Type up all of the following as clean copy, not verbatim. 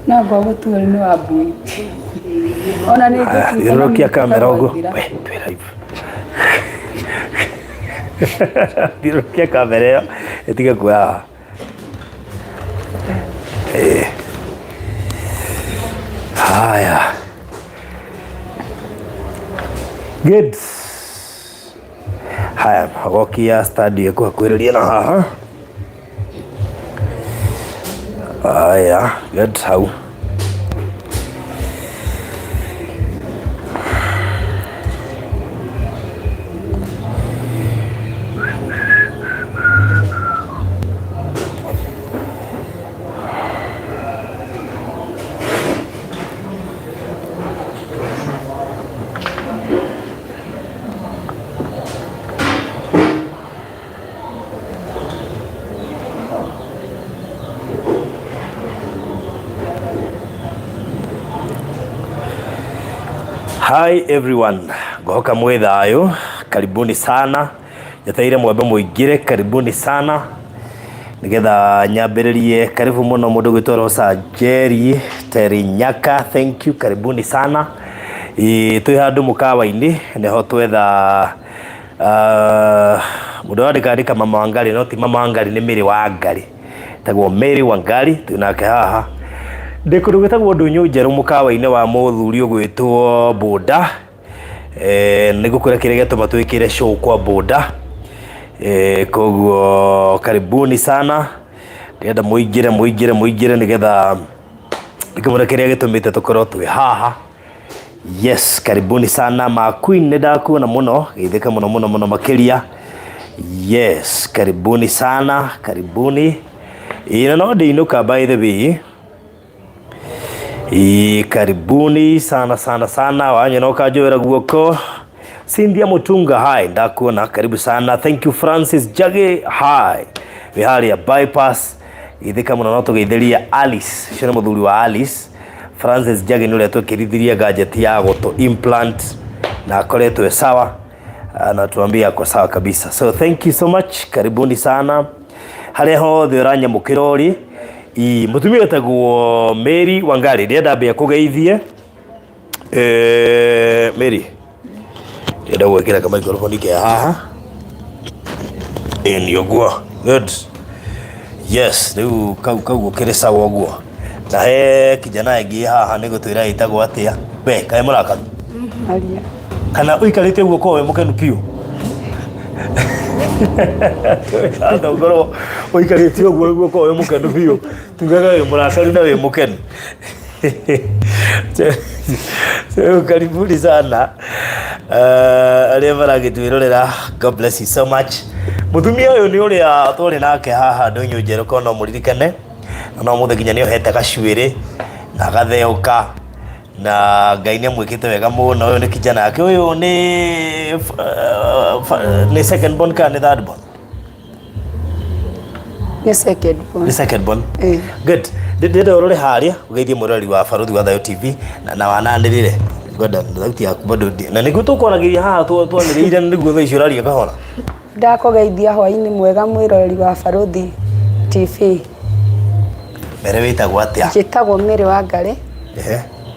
Na gogo tu ni wabui. Ona ni irokia kamera ugo. We live. Irokia kamera etiga kwa. Haya. Good. Haya, gokia study kwa kweli na haha. Haya, good. How? Hi everyone, gohoka mwethayo, karibuni sana. Yataire mwambe muigire, karibuni sana. Nigetha nyambiririe, karibu muno mundu gwitwa Rosa Jerry Terinyaka, thank you, karibuni sana. Twi handu mukawa-ini niho twetha mundu wandika Mama Wangari, no ti Mama Wangari, ni Mary Wangari. Tagwo Mary Wangari, tunake haha. Ndikundu gwitagwo Ndunyu Njeru mukawa-ini wa muthuri ugwitwo Boda. Nigukwira kire gituma twikire show kwa Boda. Koguo karibuni sana. Ndienda muigire nigetha ikamura kire gitumite tukorwo twi haha. Yes, karibuni sana. Maqueen ndakuona muno, githika muno makiria. Yes, karibuni sana, karibuni. Ina no ndiinuka by the way. Karibuni sana wanye no kajowera guoko. Cynthia Mutunga, hi, ndakuona, karibu sana. Thank you Francis Jage, hi. Wihari ya bypass ithika muno no tugeithĩria Alice, shona muthuri wa Alice. Francis Jage nule twekirithiria gadget ya goto implant na akoretwe sawa, na tuambia kwa sawa kabisa. So thank you so much, karibuni sana. Haria hothe uranya mukirori mutumia wetagwo Mary Wangari, ndienda mbia kugeithie. Mary ndienda gwikira kama microphone ke haha nioguo. Good. Yes, riu kau gukire sawa uguo. Na he kijana ingi haha ni gutwira itagwo atia we kae muraka aria kana uikarite uguo kowe mukenu piu. Ando ngoro uikarite uguo kowe mukenu piu. Tungaga murakaru na we mukenu. So karibuni sana. Aria maragitwirorera, God bless you so much. Mutumia uyu ni uria twari nake haha Ndunyu Njeru, kono muririkane no muthe nginya ni ohete gacwiri na gatheuka na Ngai ni mwikite wega muno. Uyu ni kijana yake, uyu ni second born kana third born? Ni second born. Ni second born. Good. Ndenda urore haria ugeithie murori wa Baruthi wa Thayo TV na wananirire ngoda thauti yaku bado na niguo tukoragiria haha twaniriire niguo thaa icio raria kahora. Ndakugeithia hwaini mwega mwiroreri wa Baruthi TV. Mere witagwo atia? Njitagwo Mary Wangari.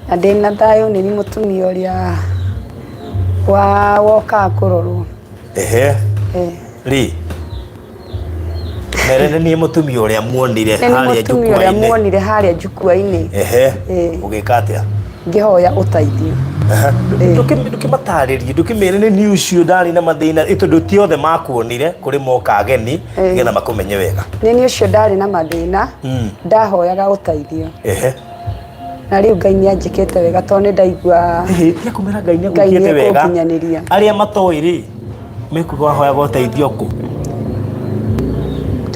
Na ndina thayo ni mutumia uria woka kurorwo. Ri Mere ni mutumia uria muonire haria jukwa-ini. Mutumia uria muonire haria jukwa-ini. Ugika atia? Ngihoya uteithio. Ndukimataririe ndukimere ni news cio ndari na mathina itondu ti othe makuonire kuri moka ageni ngetha makumenye wega. Ni ucio ndari na mathina ndahoyaga uteithio. Na riu Ngai ni anjikite wega tondu ndaigua ya kumera Ngai ni agukite wega. Aria matoiri mekuga hoya goteithio ku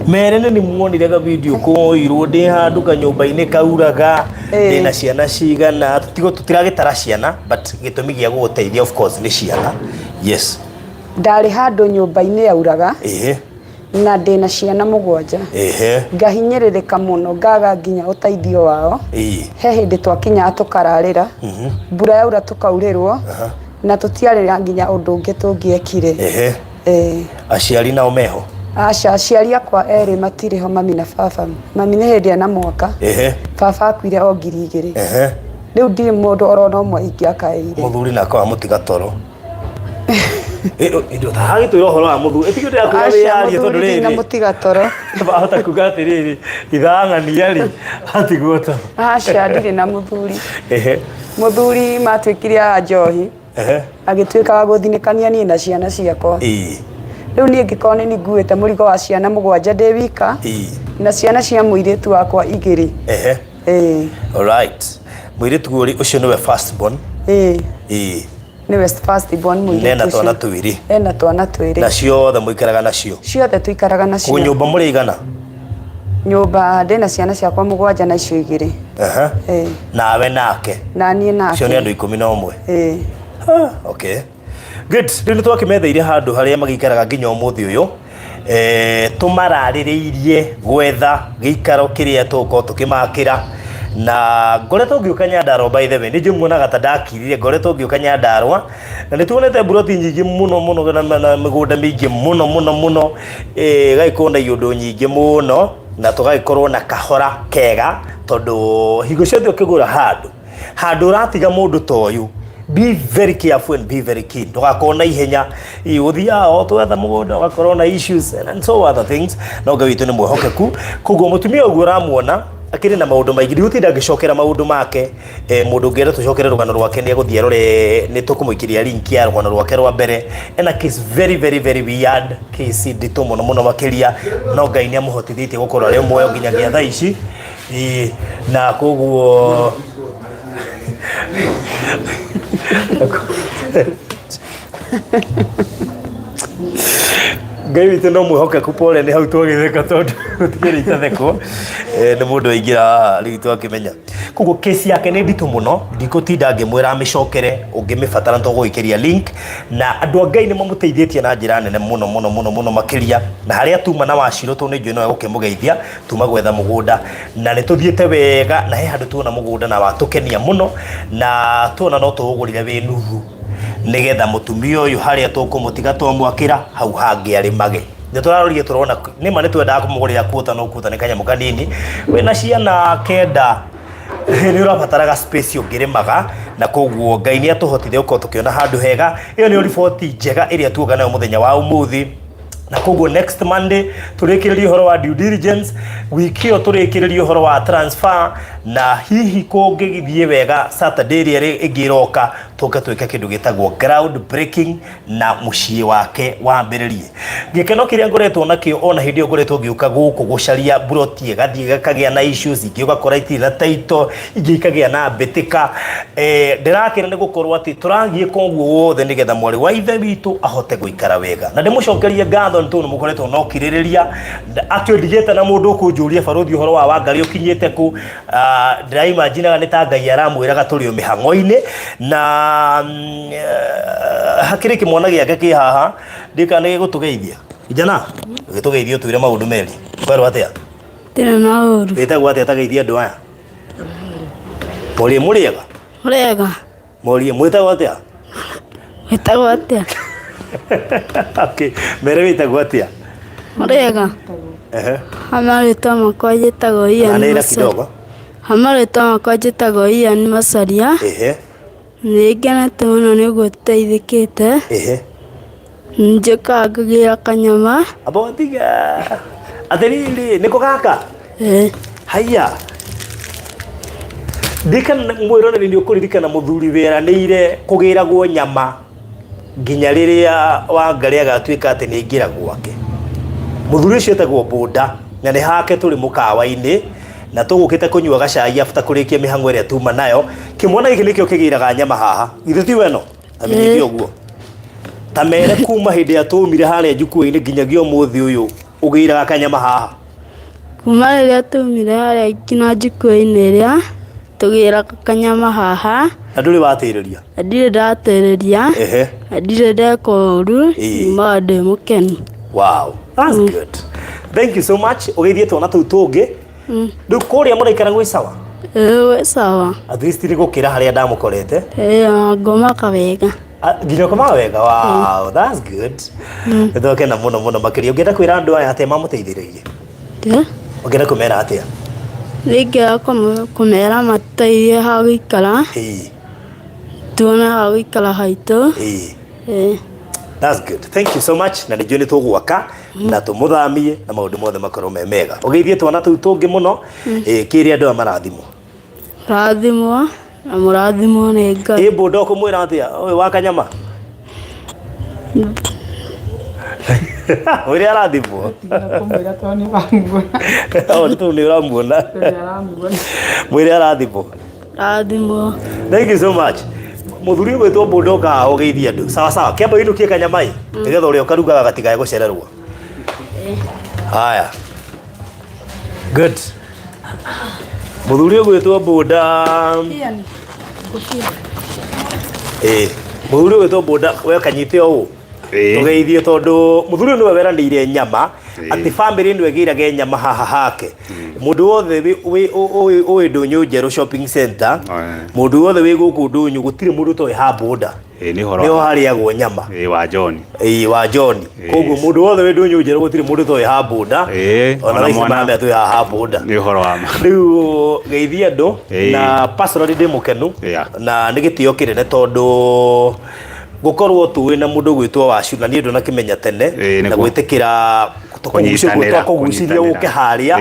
merene ni muonire ga video ko irwo ndi handu kanyumba-ini kauraga ndina ciana cigana tutiragitara ciana but gitumi gia guteithia of course ni ciana yes ndari handu nyumba-ini yauraga na ndina ciana 7 ngahinyiririka muno ngaga nginya uteithio wao he hindi twakinya tukararira mbura yaura tukaurirwo na tutiarira nginya undu ungi tungiekire aciari nao meho aca aciari akwa eri matiriho mami na baba mami ni hindi ana mwaka baba akuire o 2000 riu ndi mundu orona umwe ingiakaire muthuri nako amutiga toro ndio thagi tu roho wa muthu etigio ndia kugabe yari tondu riri na mutiga toro bahota kugate riri ithang'ani yari atigota aca ndiri na muthuri muthuri matwikire a njohi agitwika wa guthinikania ni na ciana ciakwa riu nie ngikone ni nguite murigo wa ciana 7 ndi wika na ciana cia muiritu wakwa 2 all right muiritu ucio niwe first born niwe first born muiritu nena twana tuiri ena twana twiri na ciothe muikaraga nacio ciothe tuikaraga nacio ku nyumba muri igana nyumba ndina ciana ciakwa 7 na icio 2 nawe nake na nie nake cio ni andu 11 okay good riu twakimetheire handu haria magikaraga nginya umuthi uyu tumaraririirie gwetha giikaro kiria tuko tukimakira na ngoretwo ngiuka Nyandarua by the way ni njimuonaga ta ndakirire ngoretwo ngiuka Nyandarua na ni tuonete buroti nyingi muno na migunda mingi muno gaikona yundu nyingi muno na tugaikorwo na kahora kega tondu higo ciothe ukigura handu ratiga mundu toyu be very careful and be very keen ndugakona ihenya uthia o twetha mugunda ugakorwo na issues and so other things no gawitu ni mwehokeku kugo mutumia uguo ramuona akiri na maundu maingi ndiutinda ngicokera maundu make mundu ngera tucokere rugano rwake ni guthie rore ni tukumuikiria link ya rugano rwake rwa mbere ena case very weird case ndito muno makiria no Ngai ni amuhotithitie gukora ri moyo nginyagia thaa ici na koguo Ngai witu no mwihokeku pole ni hau twagitheka tondu tutigire itatheko ni mundu aingira riu twakimenya koguo kesi yake ni nditu muno ndikutinda ngimwira amicokere ungimifatara ntugwikiria link na andu a Ngai ni mamuteithietie na njira nene muno makiria na haria tuma na waciro tu ni njui no gukimugeithia tuma gwetha mugunda na ni tuthiete wega na he handu tuona mugunda na watukenia muno na tuona no tugurire wi nuthu nigetha mutumia uyu haria tukumutiga twamwakira hau hangi arimage ni turarorie turona ni mane twendaga kumugurira kuota no kuota ni kanyamu kanini wena ciana kenda ni urabataraga space ungirimaga na koguo Ngai ni atuhotithie uko tukiona handu hega iyo ni riboti njega iria tuoga nayo muthenya wa umuthi na koguo next Monday turikiririe horo wa due diligence wiki yo turikiririe horo wa transfer na hihi kungigithie wega Saturday ria igiroka tuka twika kindu gitagwo ground breaking na mucii wake wambiririe gikeno kiria ngoretwo nakio ona hindi yo ngoretwo ngiuka guku gucaria broti gathie gakagia na issues ingi ugakora itiri na title ingi ikagia na mbitika ndirakira ni gukorwo ati turagie koguo wothe nigetha mwari wa ithe witu ahote guikara wega na ndimucokerie ngatho ntu mukoretwo no kiririria atio ndigete na mundu kunjuria baruthi horo wa Wangari ukinyite ku ndiraimaginaga ni ta Ngai aramwiraga turi mihang'o-ini na hakiri kimwana giake ki haha ndikane gutugeithia ijana gitugeithio twire maundu meri kwerwo atia tena na uru witagwo atia tageithia andu aya muriega murie mwitagwo atia witagwo atia okay mere witagwo atia muriega amarĩtwa makwa njĩtagwo Ian Macharia amarĩtwa makwa njĩtagwo Ian Macharia nĩngenete mũno nĩguo tũteithĩkĩte njũkaga ngagĩra kanyama abotiga atĩrĩrĩ nĩko gaka haiya ndikana mwĩroreri nĩ ũkũririkana mũthuri weranĩire kũgĩragwo nyama nginya rĩrĩa Wangari agatuĩka atĩ nĩ aingĩra gwake muthuri ucio etagwo Boda na ni hake turi mukawa-ini na tugukite kunyua gacai after kurikia mihang'o iria tuma nayo kimwana giki nikio kigiraga nyama haha ithu ti weno amenyithio guo tamere kuma hinde atumire haria juku-ini nginyagia umuthi uyu ugiiraga kanyama haha kuma rĩrĩa tumire harĩa nginya juku-ini ĩrĩa tũgĩraga kanyama haha na ndũrĩ watĩrĩria ndirĩ ndatĩrĩria ndirĩ ndeka ũru nyumaga ndĩ mũkenu. Wow, that's good. Thank you so much. Ugeithie twana tũu tũngĩ rĩu kũrĩa mũraikara gwĩ sawa? Gwĩ sawa. At least nĩ gũkĩra harĩa ndamũkorete ngomaga wega nginya ũkomaga wega. Wow, that's good. Nĩtwakena mũno mũno makĩria. Ũngĩenda kwĩra andũ aya atĩa mamũteithĩrĩirie? Ũngĩenda kũmera atĩa? Nĩngĩenda kũmera mateithie ha gũikara tuone ha gũikara haitũ. That's good. Thank you so much. Na nĩnjũĩ nĩtũgwaka na tũmũthamie na maũndũ mothe makorwo me mega. Ũgeithie twana tũu tũngĩ mũno kĩrĩa andũ aya marathimwo. Rathimwo na mũrathimwo nĩ Ngai. Mbũnda ũkũmwĩra atĩa ũyũ wa kanyama? Ũrĩa arathimwo tũu nĩ ũramuona mwĩrĩ arathimwo. Thank you so much. Mũthuri gwĩtwo Mbũnda ũkaga ũgeithie andũ sawa sawa. Kĩamba ũinũkie kanyamai nĩgetha ũrĩa ũkarugaga gatigae gũcererwo. Haya, good. Mũthuri gwĩtwo Mbũnda mũthuri gwĩtwo Mbũnda we kanyite ũũ tũgeithie tondũ mũthuri nĩwe weranĩire nyama atĩ family nĩwe ĩgĩraga nyama haha hake. Mũndũ wothe ũĩ Ndũnyũ Njerũ shopping center, mũndũ wothe wĩ gũkũ Ndũnyũ gũtirĩ mũndũ ũtoĩ ha Mbũnda. Nĩho harĩagwo nyama wa John. Wa John. Koguo mũndũ wothe wĩ Ndũnyũ Njerũ gũtirĩ mũndũ ũtoĩ ha Mbũnda. Ona raici maramenya tũĩ ha Mbũnda. Nĩ ũhoro wa ma. Rĩu geithia andũ na personally ndĩ mũkenu na nĩ gĩtĩo kĩnene tondũ gukorwo tuwe na mundu gwitwo Wacu na niĩ ndonakĩmenya tene na gwĩtĩkĩra kũgucĩria ũke haria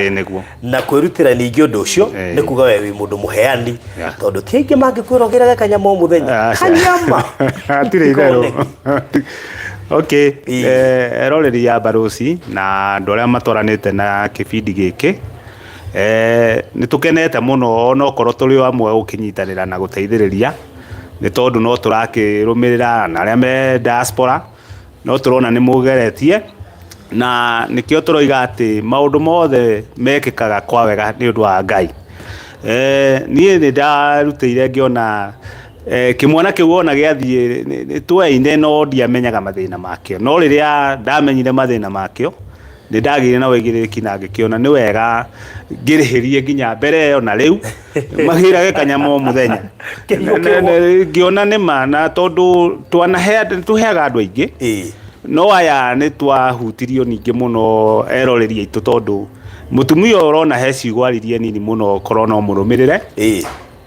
na kwĩrutĩra ningĩ ũndũ ũcio nĩ kuga we wĩ mũndũ mũheani tondũ ti aingĩ mangĩkwĩra ũgĩraga kanyama o mũthenya. Kanyama atirĩ itherũ. Okay, eroreri ya Barosi na andũ arĩa matwaranĩte na kĩbindi gĩkĩ nĩ tũkenete mũno ona okorwo tũrĩ amwe gũkĩnyitanĩra na gũteithĩrĩria nĩ tondũ no tũrakĩrũmĩrĩra na arĩa me diaspora no tũrona nĩ mũgeretie na nĩkĩo tũroiga atĩ maũndũ mothe mekĩkaga kwa wega nĩ ũndũ wa Ngai. Niĩ nĩ ndarutĩire ngĩona kĩmwana kĩu ona gĩathiĩ tweine no ndiamenyaga mathĩna makĩo no rĩrĩa ndamenyire mathĩna makĩo nĩ ndagĩire na wĩigĩrĩrĩki na ngĩkĩona nĩ wega ngĩrĩhĩrie nginya mbere ĩyo na rĩu magĩrage kanyama o mũthenya. Ngĩona nĩ ma na tondũ tũheaga andũ aingĩ no aya nĩ twahutirio ningĩ mũno eroreri aitũ tondũ mũtumia ũrona he ciugo aririe nini mũno korwo no mũrũmĩrĩre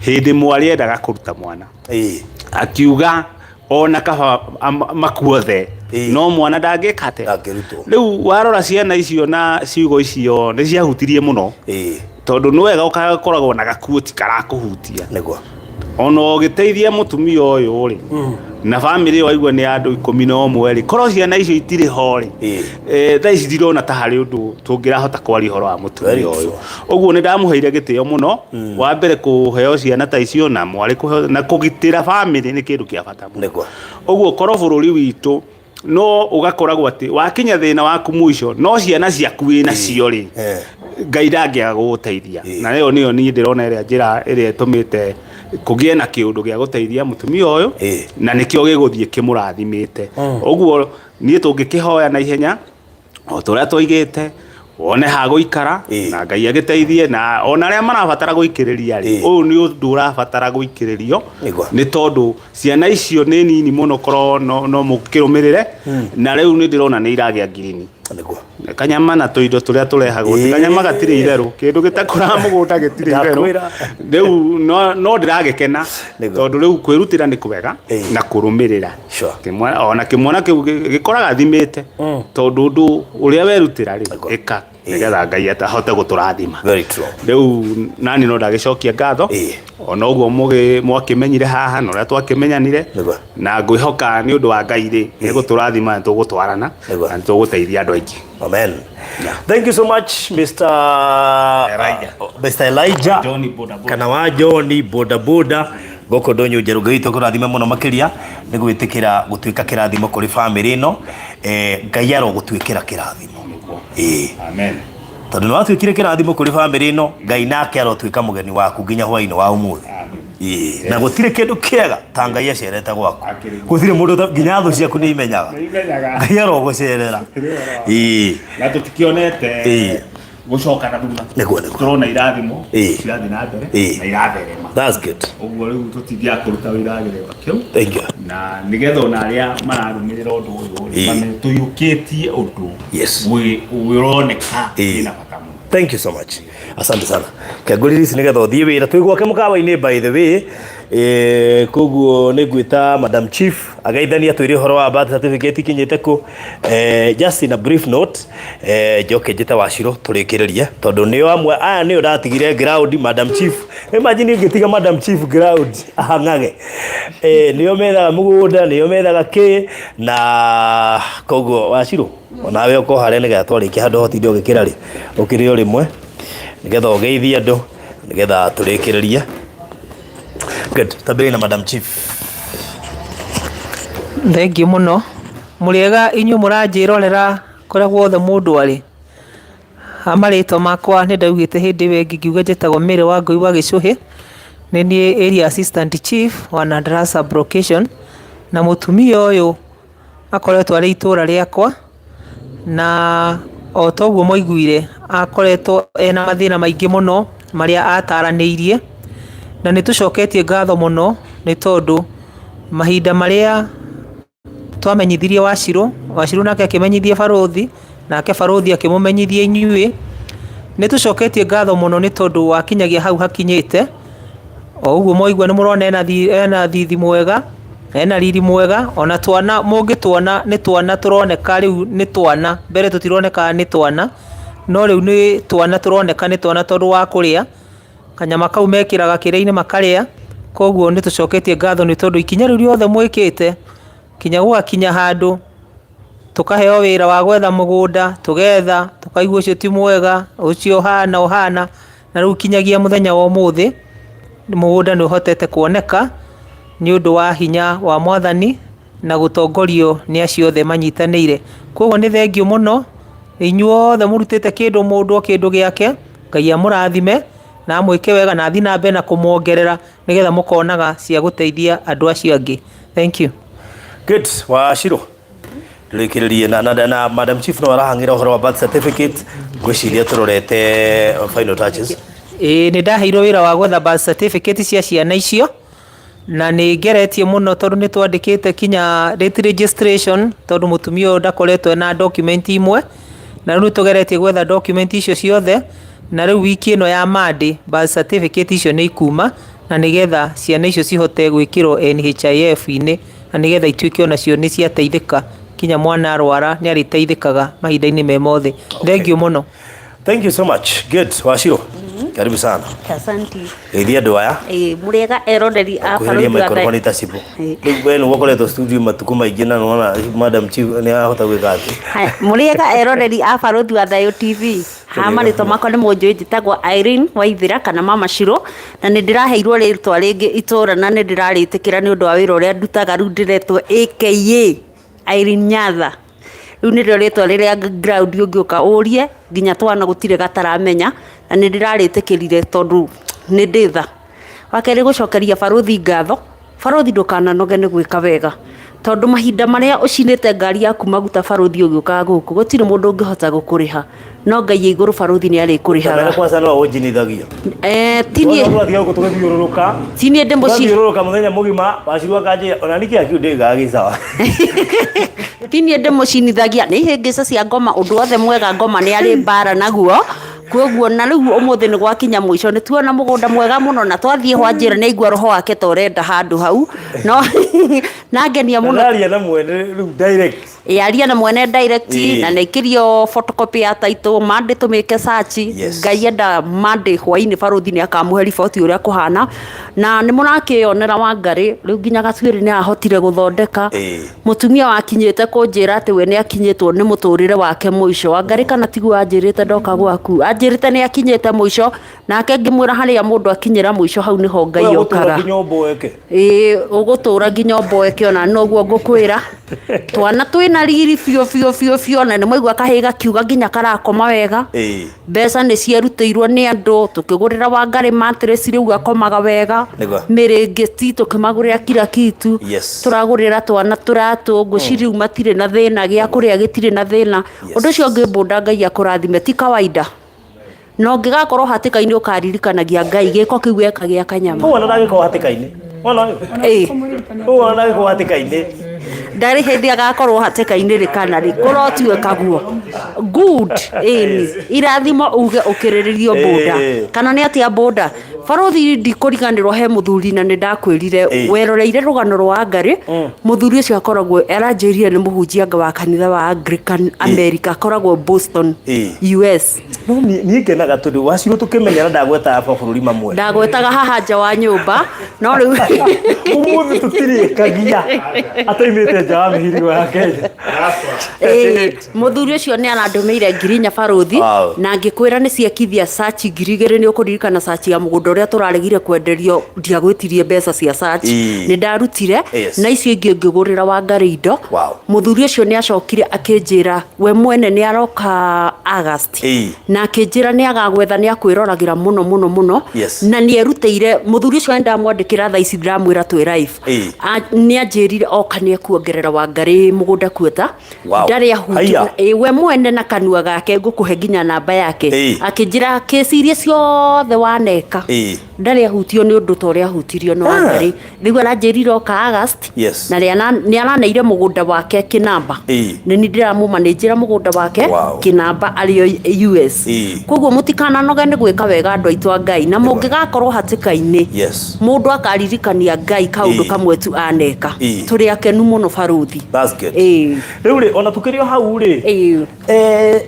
hĩndĩ mwarĩ endaga kũruta mwana akiuga ona kaba makuothe no mwana ndangĩka atĩa. Rĩu warora ciana icio na ciugo icio nĩ ciahutirie mũno tondũ nĩ wega ũgakoragwo na gakuo ti karakũhutia ona ũgĩteithia mũtumia ũyũ rĩ na family waigua nĩ andũ 11 rĩ korwo ciana icio itirĩ ho rĩ thaa ici ndirona ta harĩ ũndũ tũngĩrahota kwaria ũhoro wa mũtumia ũyũ. Ũguo nĩ ndamũheire gĩtĩo mũno wa mbere kũheo ciana ta icio na mwarĩ kũheo na kũgitĩra family nĩ kĩndũ kĩa bata mũno. Ũguo korwo bũrũri witũ no ugakoragwo ati wakinya thina waku mwisho no ciana ciaku wina cio ri Ngai ndangĩaga gũgũteithia na rĩo nĩyo niĩ ndĩrona ĩrĩa njĩra ĩrĩa ĩtũmĩte kũgĩe na kĩũndũ gĩa gũteithia mũtumia ũyũ na nĩkĩo gĩgũthiĩ kĩmũrathimĩte. Ũguo niĩ tũngĩkĩhoya na ihenya o tũrĩa tũigĩte wone ha gũikara na Ngai agĩteithie na ona arĩa marabatara gũikĩrĩria rĩ ũyũ nĩ ũndũ ũrabatara gũikĩrĩrio nĩ tondũ ciana icio nĩ nini mũno korwo no mũkĩrũmĩrĩre na rĩu nĩ ndĩrona nĩ iragĩa ngirini kanyama na tũindo tũrĩa tũrehagwo kanyama gatirĩ itherũ kĩndũ gĩtakũra mũgũnda gĩtirĩ itherũ rĩu no ndĩragĩkena tondũ rĩu kwĩrutĩra nĩ kwega na kũrũmĩrĩra ona kĩmwana kĩu gĩkoraga thimĩte tondũ ũndũ ũrĩa werutĩra rĩ ĩka nĩgetha Ngai ahote gũtũrathima. Rĩu nani no ndagĩcokia ngatho ona ũguo mwakĩmenyire haha na ũrĩa twakĩmenyanire na ngwĩhoka nĩ ũndũ wa Ngai rĩ nĩ gũtũrathima tũgũtwarana na tũgũteithia andũ aingĩ. Amen. Thank you so much Mr. Elijah kana wa John Boda Boda goko ndonyo njeru ngai tukurathime muno makiria ni gwitikira gutuika kirathimo kuri family no ngai aro gutuikira kirathimo amen tondu no atuikire kirathimo kuri family no ngai nake aro tuika mugeni waku nginya hwaini wa umuthi na gutire kindu kiega ta ngai acerete gwaku gutire mundu nginya thu ciaku ni imenyaga ngai aro gucerera na tutikionete gucoka na thutha niguo turona irathimo cirathi na mbere na iratherema. That's good. Uguo riu tutithia kuruta wirathimo kiu. Thank you. Na nigetha ona aria mararumirira undu uyu mane tuyukitie undu wironeka ina bata muno. Thank you so much. Asante sana. Kaguriri nigetha uthie wira twigwake mukawa-ini by the way koguo niguita Madam Chief agaithania twiri horo wa birth certificate kinyite ku just in a brief note joke njite Wachiro turikiririe tondu ni amwe aya ni uratigire ground Madam Chief imagine ngitiga Madam Chief ground ahangage niyo methaga mugunda niyo methaga ki na koguo Wachiro onawe uko hare nigetha twarikia handu hotinde ugikira ri ukirio rimwe nigetha ugeithia andu nigetha turikiririe. Good. Tabirina Madam Chief. Thank you muno. Muriega inyu muranjirorera kuria guothe mundu ari. Amarito makwa ni ndaugite hindi wengi ngiuga njitagwo Mary wa Ngui wa Gicuhi. Ni ni area assistant chief wa Nadarasa Brocation na mutumia uyu akoretwo ari itura riakwa na o toguo moiguire akoretwo ena mathina maingi muno maria ataraniirie na nitucoketie ngatho muno ni tondu mahinda maria twamenyithirie Wachiro nake akimenyithie barothi nake barothi akimumenyithie inyuĩ nitucoketie ngatho muno ni tondu wakinyagia hau hakinyite o uguo moigua ni murona ena thithi mwega ena riri mwega ona twana mungituona ni twana turoneka riu ni twana mbere tutironeka ni twana no riu ni twana turoneka ni twana tondu wa kuria kanyama kau mekiraga kire-ini makaria koguo ni tucoketie ngatho ni tondu ikinya riu riothe mwikite kinya gwakinya handu tukaheo wira wa gwetha mugunda tugetha tukaigua ucio ti mwega ucio hana na riu kinyagia muthenya wa umuthi mugunda ni uhotete kuoneka ni undu wa hinya wa Mwathani na gutongorio ni acio othe manyitanire. Koguo ni thengio muno inyuothe murutite kindu mundu kindu giake Ngai amurathime na mwike wega na athi na mbe na kumuongerera nigetha mukonaga cia guteithia andu acio angi. Thank you. Good. Wachiro turikiririe na Madam Chief no arahangira uhoro wa birth certificate gwiciria turorete final touches. Ni ndaheirwo wira wa gwetha birth certificate cia ciana icio na ni ngeretie muno tondu ni twandikite kinya date registration tondu mutumio ndakoretwo na document imwe na riu tugeretie gwetha document icio ciothe na riu wiki ino ya Monday birth certificate icio ni ikuma na nigetha ciana icio cihote gwikirwo NHIF ini na nigetha ituike ona cio ni ciateithika kinya mwana arwara ni ariteithikaga mahinda-ini me mothe. Thank you muno. Thank you so much. Good. Wachiro karibu sana. Asante. Geithia andu aya muriega eroderi a Farouk microphone tasibu riu wakoretwo studio matuku maingi na nona Madam Chief ni ahota gwika ati muriega eroderi a Farouk wa Thayo TV hamarito makwa ni munjui njitagwo Irene Waithira kana Mama Shiro na ni ndiraheirwo ritwa ringi itura na ni ndiraritikira ni undu wa wira uria ndutaga riu ndiretwo AKA Irene Nyatha riu ni ritwa riria ground ungiuka urie nginya twana gutire gataramenya na ni ndiraritikirire tondu ni nditha wakeri gucokeria barothi ngatho barothi ndukananoge ni gwika wega tondu mahinda maria ucinite ngari yaku maguta barothi ugiuka guku gutire mundu ungihota gukuriha no Ngai iguru barothi ni ari kurihaga na kwanza no ujinithagia tinie no twathiga gutugithiururuka tinie ndimuthiururuka muthenya mugima Wachiro akaje ona niki akiu ndigagi sawa tinie ndimucinithagia ni hingica cia ngoma undu othe mwega ngoma ni ari bara naguo koguo na riu umuthi ni gwakinya mwisho ni tuona mugunda mwega muno na twathie hwa njira ni igwa roho wake torenda handu hau no nangenia muno naria na mwene riu direct yaria na mwene direct na nekirio photocopy ya title mande tumike search ngai enda mande hwaini baruthi ni akamuhe riboti uria kuhana na ni murakionera Wangari riu nginya Gacwiri ni ahotire guthondeka mutumia wakinyite kunjira ati we ni akinyitwo ni muturire wake muico Wangari kana tigu anjirite ndoka gwaku anjirite ni akinyite muico nake ngimwira haria mundu akinyira muico hau ni ho ngai okaga ugutura nginya omboeke ona noguo ngukwira twana twina riri fio na ni mwaigua kahiga kiuga nginya karakoma wega mbeca ni cierutĩirwo ni andu tukigurira Wangari mattress riu akomaga wega mirĩngĩti tukimagurira kila kitu turagurira twana turatu nguci riu matire na thina gia kuria gitire na thina undu cio ngibunda ngai akurathime ti kawaida no ngigakorwo hatika-ini ukaririkanagia ngai giko kiu ekagia kanyama wana ndagiko hatika-ini wana ndagiko hatika-ini ndari hindi agakorwo hatika-ini rikana ri kurotue kaguo good irathimo uge ukiriririo boda kana ni atia boda baruthi ndikuriganirwo he muthuri na ni ndakwirire weroreire rugano rwa Wangari muthuri ucio akoragwo aranjirie ni muhunjia wa kanitha wa Anglican America akoragwo Boston US no ni ngenaga tundu waciru tukimenyera ndagweta aba bururi mamwe ndagwetaga haha nja wa nyumba no riu umuthi tutiri kagia atoimite nja wa mihiri wa Kenya muthuri ucio ni arandumeire ngirinya baruthi na ngikwira ni ciekithia search ngirigere ni ukuririkana search ya mugunda uria turaregire kwenderio ndiagwitirie mbeca cia search ni ndarutire na icio ingi ngigurira Wangari indo muthuri ucio ni acokire akinjira we mwene ni aroka August na akinjira ni agagwetha ni akwiragira muno na ni erutĩire muthuri ucio enda mwandikira tha ici ndiramwira twi live ni anjirire oka ni kuongerera Wangari mugunda kweta ndari ahutia we mwene na kanua gake ngukuhe nginya namba yake akinjira kesirie ciothe waneka ndari ahutio ni undu tore ahutirio no Wangari riu aranjirire oka August na ni araneire mugunda wake kinamba ni ndiramuma ni njira mugunda wake kinamba ario US koguo mutikana noge ni gwika wega andu aitwa ngai na mungigakorwo hatika-ini mundu akaririkania ngai kaundu kamwe tu aneka turi akenu muno baruthi riu ri ona tukirio hau ri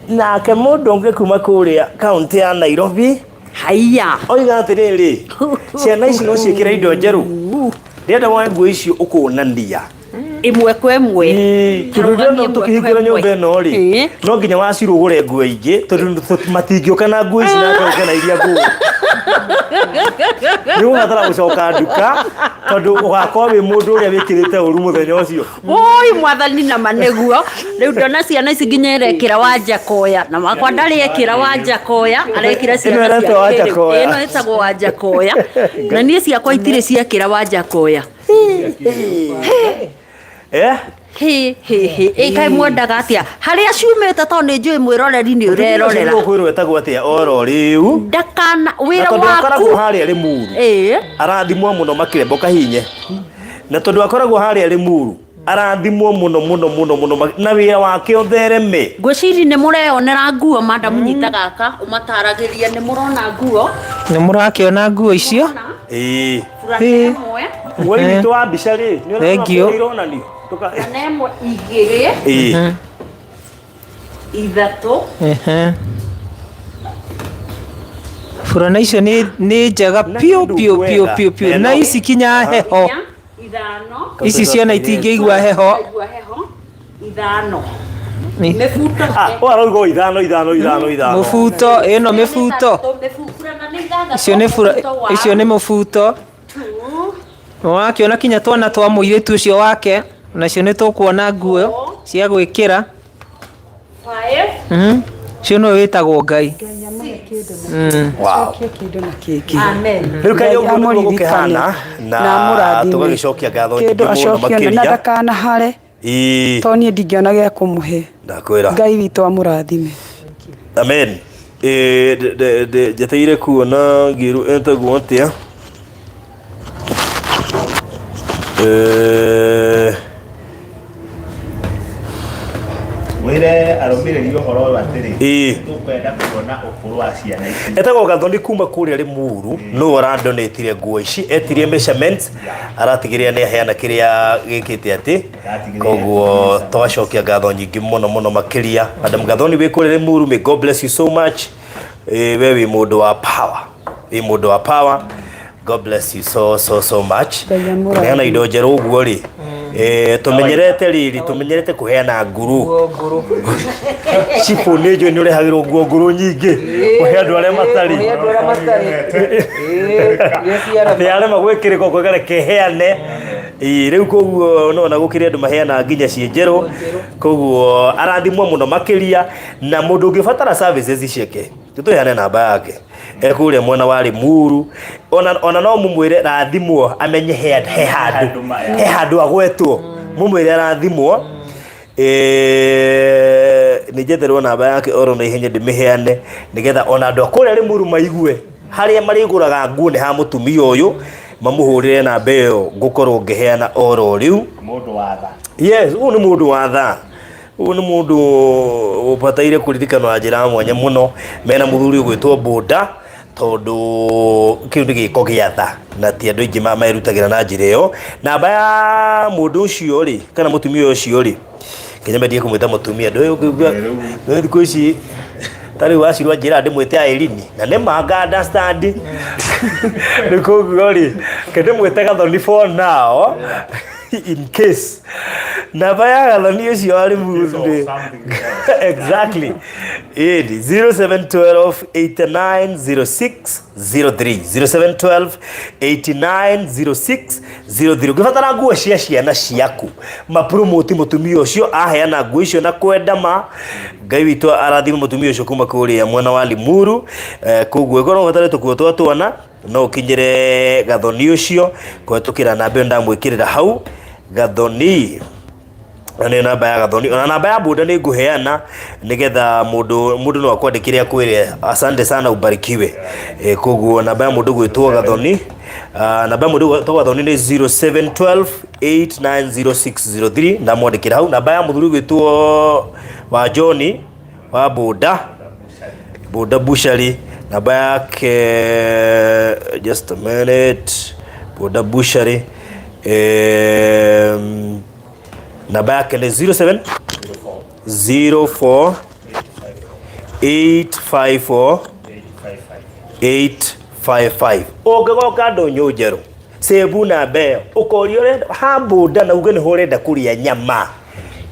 nake mundu ungi kuma kuria kaunti ya Nairobi haiya oiga atiriri ciana ici no ciikira indo njeru rienda wa nguo icio ukunania imwe kwa imwe turudio tukihingira nyumba ino ri no nginya wacirugure nguo ingi tondu matingioka na nguo ici na kana iria nguo niu hatara gucoka nduka tondu ugakorwo wi mundu uria wikirite uru muthenya ucio oi mwathani na maneguo riu ndona ciana ici nginya irekira wanja koya na makwa ndari ekira wanja koya arekira ciana ino etagwo wanja koya na nie ciakwa itire ciekira wanja koya kai mwendaga atia haria ciumite to ni njui mwiroreri ni urerorera ngo kwirwo etagwo atia oro riu ndakana wira waku haria ri muru arathimwo muno makirembo kahinye na tondu akoragwo haria ri muru arathimwo muno na wira wake othereme ngwiciri ni mureonera nguo madam nyita gaka umataragiria ni murona nguo ni murakiona nguo icio wewe tu abisha ri ni urona ni nemo igiri ithatu furana icio ni njega piu na ici kinya heho ithano ici ciana itingĩigua heho ithano mifuto araugo ithano mufuto ino mifuto icio ni mufuto wakiona kinya twana twa muiritu ucio wake nacio ni tukuona nguo cia gwikira 5 cio no witagwo ngai amen riu kayo nguo gukihana na tugagicokia ngatho kindu acokia na ndakana hare to nie ndingiona gia kumuhe ndakwira ngai witu amurathime amen jeteire kuona ngiru entagwo atia Mwire arumire horo batiri tukwenda kuona ukuru wa ciana ici etagwo Gathoni kuma kuri ari Muru no arandonetire nguo ici etirie measurements aratigiria ni aheana kiria gikite ati koguo twacokia ngatho nyingi muno makiria Madam Gathoni we kuri ari Muru. May God bless you so much. We wi mundu wa power, God bless you so much. Kuheana indo njeru uguo ri tumenyerete kuheana nguru chifu nejo ni urehagirwo nguru nyingi kuhe andu aria matari ni aria magwikiriko kwegere keheane riu koguo nona gukiri andu maheana nginya cienjeru koguo arathimwo muno makiria na mundu ungibatara services ciake tutuheane namba yake ekuria mwena wari Muru ona no mumwire rathimwo amenye he handu agwetwo mumwire rathimwo nijetherwo namba yake oro na ihenya ndimiheane nigetha ona andu akuria ri Muru maigue haria mariguraga nguo ni ha mutumia uyu mamuhurire namba iyo ngukorwo ngiheana oro riu mundu wa tha. Yes, uyu ni mundu wa tha. Uyu ni mundu ubataire kuririkana na njira mwanya muno mena muthuri ugwitwo Boda tondu kiu ni giko gia tha na ti andu ingi mamerutagira na njira iyo. Namba ya mundu ucio ri kana mutumia ucio ri kinya mendie kumwita mutumia ndu ukigwa thiku ici tari wacirwa njira ndimwite Airini na ne manga understand nikuguo ri kende mwite Gathoni for now in case namba ya Gathoni ucio ari Muru exactly 0712 890603 0712 890603 gifatara nguo cia ciana ciaku mapromote mutumia ucio aheana nguo icio na kwenda ma Ngai witu arathima mutumia ucio kuma kuri mwena wa Limuru koguo goro gatare tukuotwa twana no ukinyire Gathoni ucio kwetukira namba ndamwikirira hau Gathoni na namba ya Gathoni na namba ya Boda ni nguheana nigetha mundu no akwandikire akwire asante sana ubarikiwe koguo namba ya mundu gwitwo Gathoni namba ya mundu gwitwo Gathoni ni 0712 890603 na mwandikira hau namba ya muthuri gwitwo wa Johnny wa Boda Bushari namba yake just a minute Boda Bushari namba yake ni 07 04 854 855 ogegoka ndonyo njeru sebu na be ukorio ha Boda na uge ni horenda kuria nyama.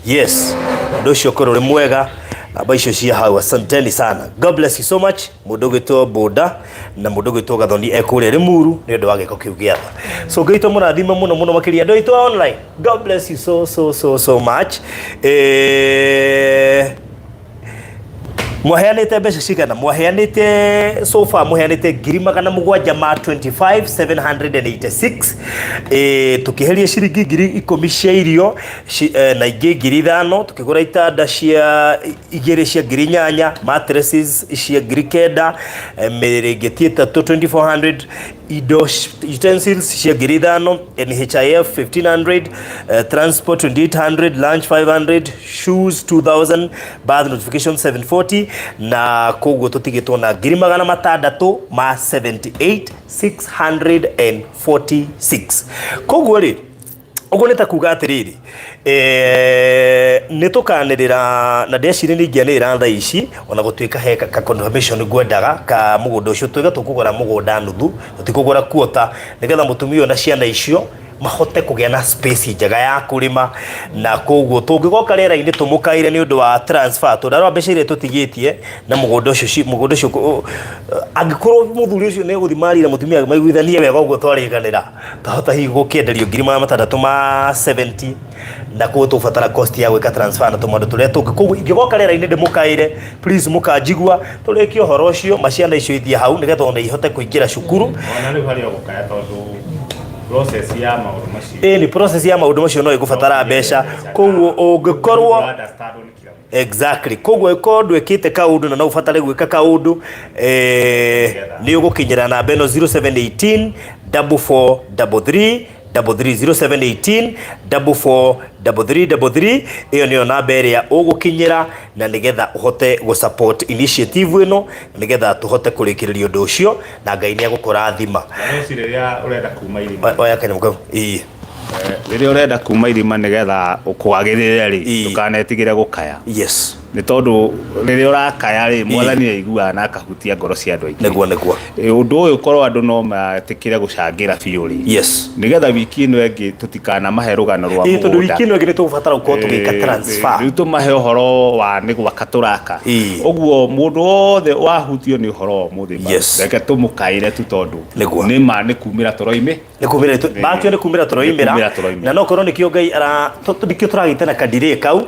Yes, ndocio korore mwega namba icio cia hau. Asanteni sana, God bless you so much. Mundu gwitwo Boda na mundu gwitwo Gathoni ekuria ri Muru ni ndu wa giko kiu gia tha. So ngaitwo murathima muno makiria ndu itwa online. God bless you so much. Mwaheanite mbeca cigana? Mwaheanite so far mwaheanite 786 tukiheria ciringi 10,000 cia irio na ingi 5,000 tukigura itanda cia igiri cia 8,000 mattresses cia 9,000 mirengeti 2400 ido utensils cia 5,000 NHIF 1,500 transport 2,800 lunch 500 shoes 2,000 bath notification 740 na koguo tutigitwo na 64646 koguo ri ugo nita kuga atiriri nitukanirira na ndeciri ningia ni irantha ici ona gutwika he ka confirmation ngwendaga ka mugunda ucio twiga tukugura mugunda nuthu tutikugura kuota nigetha mutumio na ciana icio mahote kugia na space njega ya kurima na koguo tungigoka rera-ini tumukaire ni undu wa transfer tundarwa mbeca iria tutigitie na mugunda ucio angikorwo muthuri ucio ne guthimarira mutumia maiguithanie wega uguo twariganira tahota hihi gukienderio 6,600 ma 70 na ko tufatara cost ya gwika transfer na tumundu turia tungi koguo ingigoka rera-ini ndimukaire please mukajigwa tureki uhoro ucio maciana icio ithia hau nigetha ona ihote kuingira cukuru ona ni bali gukaya tondu process ya maundu macio ni process ya maundu macio no igubatara mbeca koguo ungikorwo exactly koguo ko ndwikite kaundu na no ufatare gwika kaundu ni ugukinyira namba eno 0718 4433 0718 443333. Iyo niyo namba ĩrĩa ũgũkinyĩra na nigetha uhote go support initiative ĩno nigetha tuhote kũrĩkĩrĩria ũndũ ũcio na Ngai nĩ agũkũrathima. Rĩrĩa ũrenda kuma irima oya kanyamũ kau rĩrĩa ũrenda kuma irima nigetha ũkwagĩrĩre rĩ ndũkanetigĩre gũkaya. Yes, nĩ tondũ rĩrĩa ũrakaya rĩ Mwathani aiguaga na akahutia ngoro cia andũ aingĩ. Nĩguo ũndũ ũyũ korwo andũ no matĩkĩre gũcangĩra biũ rĩ. Yes, nigetha wiki ĩno ĩngĩ tũtikanamahe rũgano rwa mũgũnda. Tondũ wiki ĩno ĩngĩ nĩ tũgũbatara gũkorwo tũgĩka transfer. Rĩu tũmahe ũhoro wa nĩ gwaka tũraka. Ũguo mũndũ wothe wahutio nĩ ũhoro wa mũthĩ. Reke tũmũkaĩre tu tondũ nĩma nĩ kumĩra tũroime. Bakio nĩ kumĩra tũroimĩra na no korwo nĩkĩo Ngai nĩkĩo tũragĩte na kadirĩ kau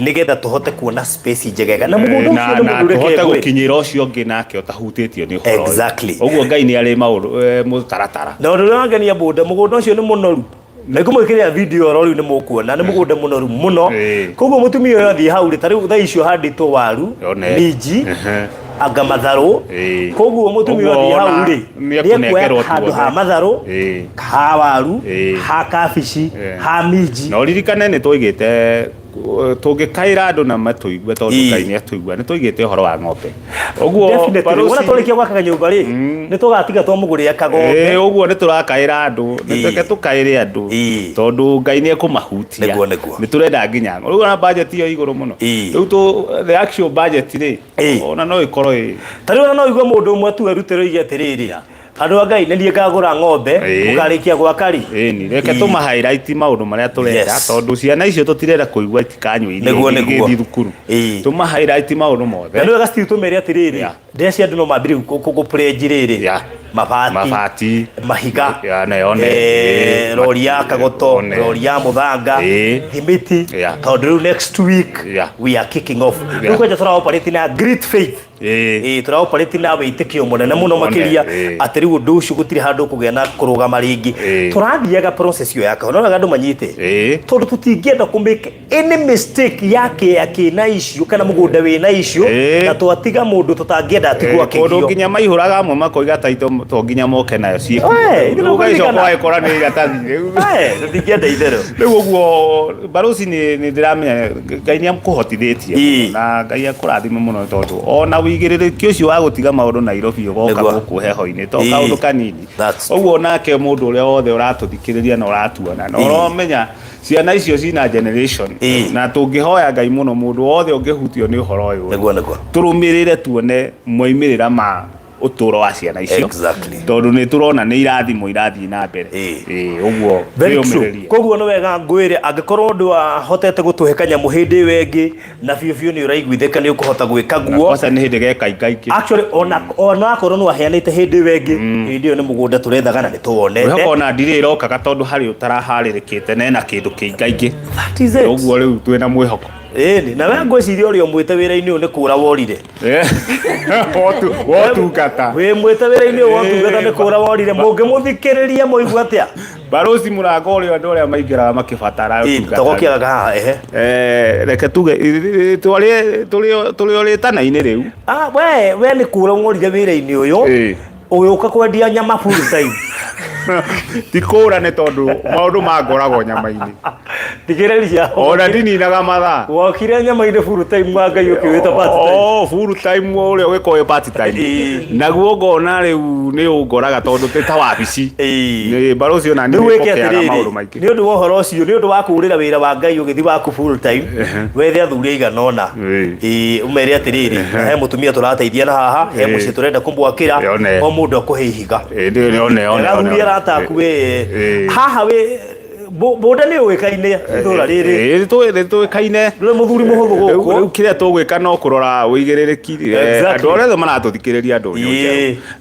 nigetha tũhote kuona space njegega na mũgũnda ũcio nĩ mũndũ ũreke gũkinyĩra ũcio ũngĩ nake ũtahutĩtio nĩ ũhoro. Exactly. Ũguo Ngai nĩ arĩ maũndũ mũtaratara. Na ũndũ ũrĩa wangenia mũgũnda ũcio nĩ mũnoru. Na ngũmwĩkĩrĩra video oro rĩu nĩ mũkuona nĩ mũgũnda mũnoru mũno. Koguo mũtumia ũyũ athiĩ hau rĩ ta rĩu thaa icio handĩtwo waru, minji, anga matharũ. Koguo mũtumia ũyũ athiĩ hau rĩ nĩekuoya handũ ha matharũ, ha waru, ha kabici, ha minji. Na ũririkane nĩ tũigĩte tũngĩkaĩra andũ na matũigue tondũ Ngai nĩ atũigua nĩ tũigĩte ũhoro wa ng'ombe. Ũguo wona tũrĩkia gwaka kanyũmba rĩ nĩ tũgatiga twamũgũrĩra kagombe. Ũguo nĩ tũrakaĩra andũ nĩtũke tũkaĩre andũ tondũ Ngai nĩ ekũmahutia. Nĩ tũrenda nginya ũguo na budget iyo igũrũ mũno. Rĩu the actual budget rĩ ona no ĩkorwo ta rĩu no igue mũndũ ũmwe tu erutĩrwo ige atĩrĩrĩ andũ a Ngai nĩ niĩ ngagũra ng'ombe mũkarĩkia gwaka rĩ. Reke tũma-highlight maũndũ marĩa tũrenda tondũ ciana icio tũtirenda kũigua itikanyua irio igĩthiĩ thukuru. Tũma-highlight maũndũ mothe. Na nĩ wega still tũmere atĩrĩrĩ rĩrĩa cia andũ no mambire gũpũrĩnji rĩrĩ mabati, mahiga, rori ya kagoto, rori ya mũthanga, thimiti. Tondũ rĩu next week we are kicking off. Rĩu kwanja tũra-operate na great faith. Tũra-operate na wĩtĩkio mũnene mũno makĩria atĩ rĩu ũndũ ũcio gũtirĩ handũ kũgĩa na kũrũgama rĩngĩ. Tũrathiaga process ĩyo ya kahora no wega andũ manyite tondũ tũtingĩenda kũmake any mistake yake akĩna icio kana mũgũnda wĩna icio na twatiga mũndũ tũtangĩenda atigwo akĩgio. Tondũ nginya maihũraga amwe makoiga taito to nginya moke nayo ciĩko. Ũgaicoka ĩkora nĩ gatathi rĩu. Tũtingĩenda itherũ. Rĩu ũguo Barosi nĩ ndĩramenya Ngai nĩ amũkũhotithĩtie na Ngai akũrathime mũno tondũ ona wĩigĩrĩrĩki ũcio wa gũtiga maũndũ Nairobi ũgoka gũkũ heho-inĩ to kaũndũ kanini. Ũguo nake mũndũ ũrĩa wothe ũratũthikĩrĩria na ũratuona na ũramenya ciana icio cina generation na tũngĩhoya Ngai mũno mũndũ wothe ũngĩhutio nĩ ũhoro ũyũ tũrũmĩrĩre tuone moimĩrĩra ma ũtũro wa ciana icio tondũ nĩ tũrona nĩ irathimo irathiĩ na mbere. Ũguo twĩyũmĩrĩrie. Koguo nĩ wega ngwĩre angĩkorwo ũndũ wahotete gũtũhe kanyamũ hĩndĩ ĩyo ĩngĩ na biũ nĩ ũraiguithĩka nĩ ũkũhota gwĩka guo. Kosa nĩ hĩndĩ gekaingaingĩ. Actually ona akorwo nĩ waheanĩte hĩndĩ ĩyo ĩngĩ hĩndĩ ĩyo nĩ mũgũnda tũrethaga na nĩ tũwonete. Wĩhoka ona ndirĩ ĩrokaga tondũ harĩ ũtaraharĩrĩkĩte na ena kĩndũ kĩingaingĩ. Ũguo rĩu twĩna mwĩhoko. Na we ngwĩciria ũrĩa ũmwĩte wĩra-inĩ ũyũ nĩ kũra worire. Wotungata. Wĩ mwĩte wĩra-inĩ ũyũ wotungata nĩ kũra worire mũngĩmũthikĩrĩria mũigua atĩa? Barosi mũrango ũrĩa andũ arĩa maingĩraga makĩbatara ũtungata. Tũgũkĩaga haha reke tuge tũrĩ ũrĩtana-inĩ rĩu. We nĩ kũra worire wĩra-inĩ ũyũ ũgĩũka kwendia nyama full time. Ti kũra nĩ tondũ maũndũ mangoragwo nyama-inĩ. Thikĩrĩria ona ndininaga mathaa. Wokire nyama-inĩ full time wa Ngai ũkĩwĩta part time. Full time ũrĩa ũgĩkoĩ part time. Naguo ngona rĩu nĩ ũngoraga tondũ tĩ ta wabici. Barosi ona nĩ ũgĩkĩaga maũndũ maingĩ. Nĩ ũndũ wa ũhoro ũcio nĩ ũndũ wa kũrĩra wĩra wa Ngai ũgĩthiĩ waku full time wethe athuri aigana ũna ũmere atĩrĩrĩ he mũtumia tũrateithia haha he mũciĩ tũrenda kũmwakĩra o mũndũ akũhe ihiga. Arataku haha we boda nĩ ũĩkaine itũra rĩrĩ. Nĩ tũĩkaine. Rĩu mũthuri mũhũthũ gũkũ. Rĩu kĩrĩa tũgwĩka no kũrora ũigĩrĩrĩki. Andũ arĩa maratũthikĩrĩria andũ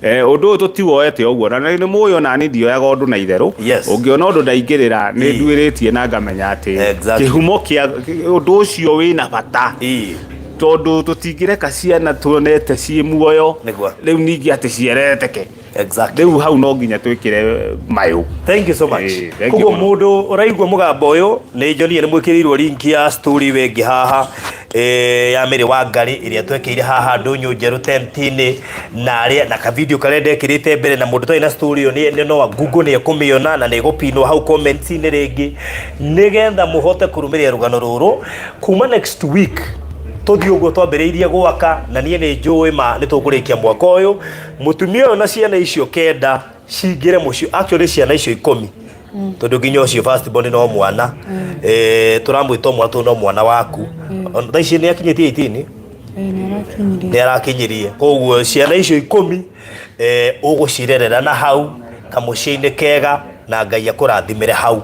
ũndũ ũyũ tũtiwoete ũguo na nĩ mũĩ ona niĩ ndioyaga ũndũ na itherũ. Ũngĩona ũndũ ndaingĩrĩra nĩ nduĩrĩtie na ngamenya atĩ kĩhumo kĩa ũndũ ũcio wĩna bata. Tondũ tũtingĩreka ciana tuonete ciĩ muoyo rĩu ningĩ atĩ ciereteke. Rĩu hau no nginya twĩkĩre mayũ. Thank you so much. Koguo mũndũ ũraigua mũgambo ũyũ nĩ nyonie nĩ mwĩkĩrĩirwo link ya story wengi haha ya Mary Wangari iria twekeire haha ndunyu njeru tentini na ka video karende kirite mbere na mundu toina studio ni no Google ni kumiona na ni gupinwo hau comments ni ringi nigetha muhote kurumiria rugano ruru kuma next week tuthi uguo twambiriirie gwaka na nie ni njui ma ni tukurikia mwaka uyu mutumia na ciana icio kenda cingire mucio actually ciana icio 10 tondu nginya ucio first born no mwana turamwita mwana no mwana waku thaici ni akinyitie 18 ni arakinyirie koguo ciana icio 10 ugucirerera na hau kamuciini kega na Ngai akurathimire hau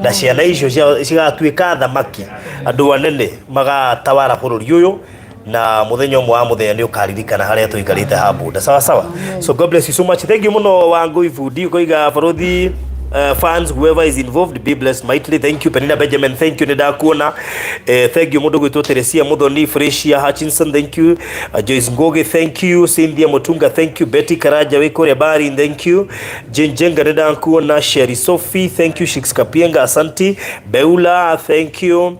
na ciana icio cigatuika thamaki andu anene magatawara bururi uyu na muthenya umwe wa muthenya ni ukaririkana haria tuikarite habu sawa sawa. So God bless you so much. Thank you muno Wangui Fudi koiga barothi fans, whoever is involved, be blessed mightily. Thank you Penina Benjamin, thank you Nedakuona, thank you Mundu Gwitwo Teresia Muthoni, Freshia Hutchinson, thank you Joyce Ngoge, thank you Cynthia Mutunga, thank you Betty Karaja Wekore Bari, thank you Jenjenga Nedakuona, Sherry Sophie, thank you Shix Kapienga, Asanti Beula, thank you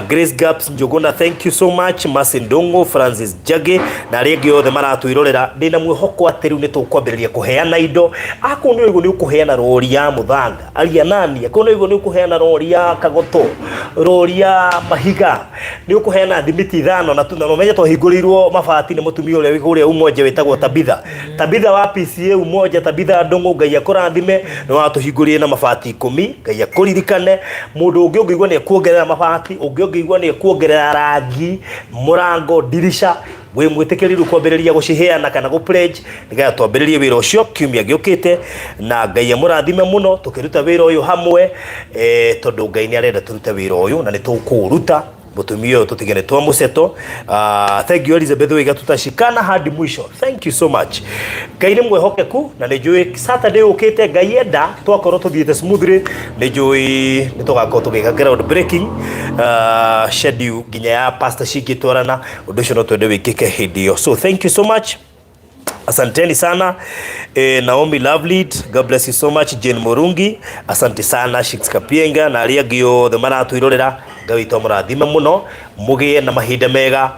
Grace Gaps Njogona, thank you so much. Masindongo, Francis Jage na regi othe maratwirorera ndina mwihoko ateru ni tukwambiriria kuheana indo akono igo ni ukuheana rori ya muthanga aria nani akono igo ni ukuheana rori ya kagoto rori ya mahiga ni ukuheana thimiti 5 na tunamenye twahingũrirwo mabati ni mutumia uria wiguria umoja wetagwo Tabitha wa PCA umoja Tabitha Ndongo Ngai akurathime no watuhingũrie na mabati 10 Ngai akuririkane mundu ungi ungigwa ni kuongerera mabati ungiigwa ni kuongerera rangi murango dirisha we mwitikiriru kwambiriria guciheana kana gu pledge niga twambiririe wira ucio kiumia giukite na Ngai amurathime muno tukiruta wira uyu hamwe tondu Ngai ni arenda turuta wira uyu na ni tukuruta mutumio tutigene twa museto. Thank you Elizabeth Wiga, tutashikana hadi mwisho. Thank you so much. Ngai ni mwehokeku na nijui Saturday ukite Ngai enda twakorwo tuthiete smoothly nijui nitugakorwo tugiga ground breaking schedule ginya ya Pastor Shiki twarana undu ucio no twende wikike hidio. So thank you so much. Asanteni sana Naomi Lovely, God bless you so much. Jane Murungi, asante sana. Shix Kapienga na aria gio the maratwirorera Ngai tomurathime muno mugie na mahinda mega.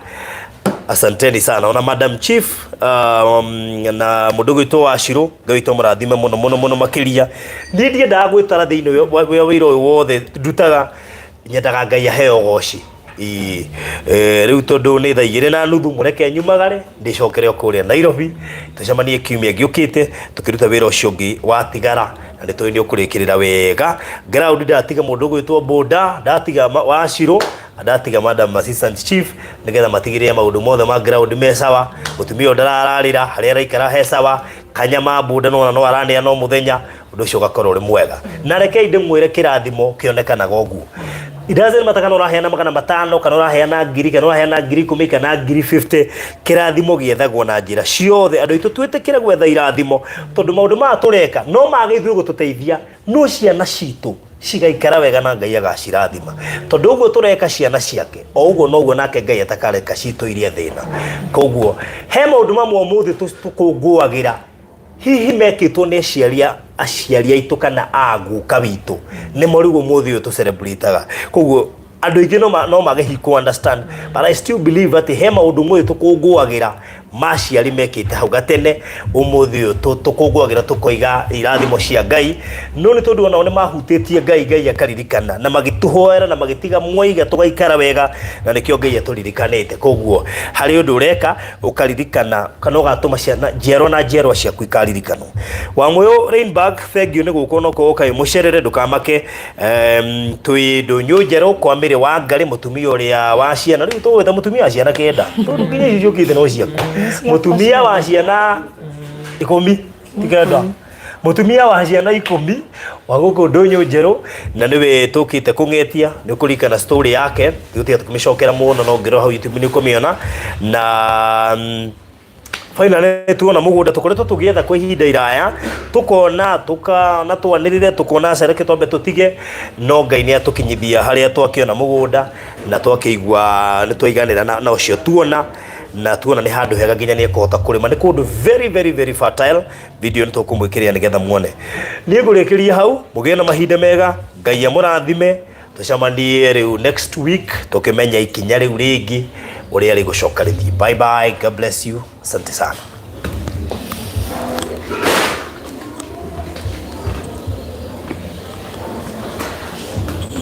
Asanteni sana. Ona Madam Chief na mudogo ito wa Shiro Ngai tomurathime muno makiria ndie ndagwitara thiini wa wira wothe ndutaga nyendaga Ngai aheo goci riu tondu ni thaa 2:30 mureke nyumagare ndicokere kuria Nairobi tucemanie kiumia giukite tukiruta wira ucio ungi wa tigara na ni twini ukurikirira wega ground ndatiga mundu gwitwo boda ndatiga wa Shiro ndatiga Madam Assistant Chief nigetha matigirire maundu mothe ma ground mesawa mutumia ndarararira haria raikara hesawa kanyama boda no arania no muthenya undu ucio gakorwo ri mwega na reke inde mwire kirathimo kionekana gogu idaze matakano raheana magana 5 kana raheana 1000 kana raheana 10,000 kana 50 kirathimo giethagwo na njira ciothe andu itu twetekire gwetha irathimo tondu maundu ma tureka no magithwe gututeithia no ciana citu cigaikara wega na Ngai agacirathima tondu uguo tureka ciana ciake o uguo noguo nake Ngai atakareka citu iria thina koguo he maundu mamwe umuthi tukunguagira hihi mekitwo ni aciaria itu kana aguka witu ni morigo muthi utu celebrateaga koguo andu ingi no magehi ku understand but I still believe that he maundu mwe tukunguagira maciari mekite hau gatene umuthi utu tukunguagira tukoiga irathimo cia Ngai no ni tondu ona mahutĩtie Ngai akaririkana na magituhoera na magitiga mwoiga tugaikara wega na nikio Ngai atulirikanite koguo hari undu ureka ukaririkana kana ugatuma ciana njero na njero ciaku ikaririkano wa moyo Rainbag thank you ni gukono ko kai mucerere ndukamake twi ndunyu njero kwa Mary Wangari mutumia uria wa ciana riu tuwetha mutumia wa ciana kenda tondu nginya icukite no ciaku mutumia wa ciana 10 tikenda mutumia wa ciana 10 wa guku ndunyu njero na niwe tukite kungetia ni kurikana story yake tutia tukimishokera muno no ngiro hau YouTube ni kumiona na finally tuona mugunda tukoretwo tugietha kwa ihinda iraya tukona tukana twanirire tukona cereke twambe tutige no Ngai ni atukinyithia haria twakiona mugunda na twakigwa ni twaiganira na ucio tuona na tuona ni handu hega nginya ni kuhota kurima ni kundu very fertile video ni tukumwikiria nigetha muone ni ngurikiria hau mugie na mahinda mega Ngai amurathime tucamanie riu next week tukimenya ikinya riu ringi uria rigucoka rithi. Bye bye, God bless you, asante sana.